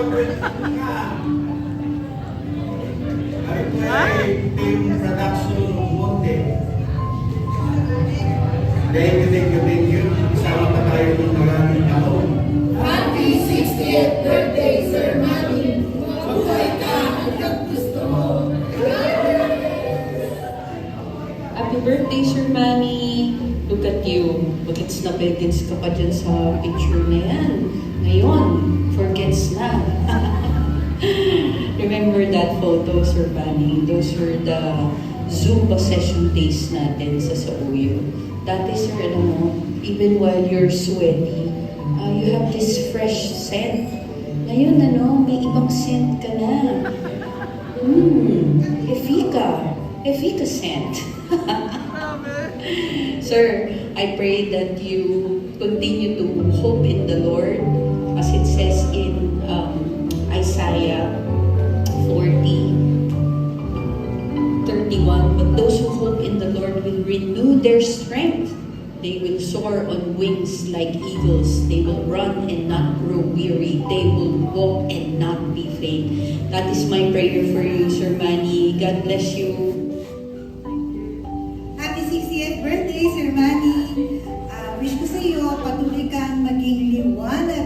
Team Production Monte. Thank you. Isama pa tayo ng maraming taon. Happy 60th birthday, Sir Manny! Mabuhay ka hanggang gusto mo! Happy birthday, Sir Manny! Look at you. Bagets na bagets ka pa dyan sa picture na yan. Ngayon, forgets na. Remember that photo, Sir Manny? Those were the Zumba session days natin sa Sauyo. Dati, sir, alam mo, even while you're sweaty, you have this fresh scent. Ngayon, may ibang scent ka na. Efika scent. Sir, I pray that you continue to hope in the Lord, as it says in Isaiah 40:31. But those who hope in the Lord will renew their strength. They will soar on wings like eagles. They will run and not grow weary. They will walk and not be faint. That is my prayer for you, Sir Manny. God bless you. Happy 60th birthday, Sir Manny. Wish ko sa iyo, patuloy kang maging liwanag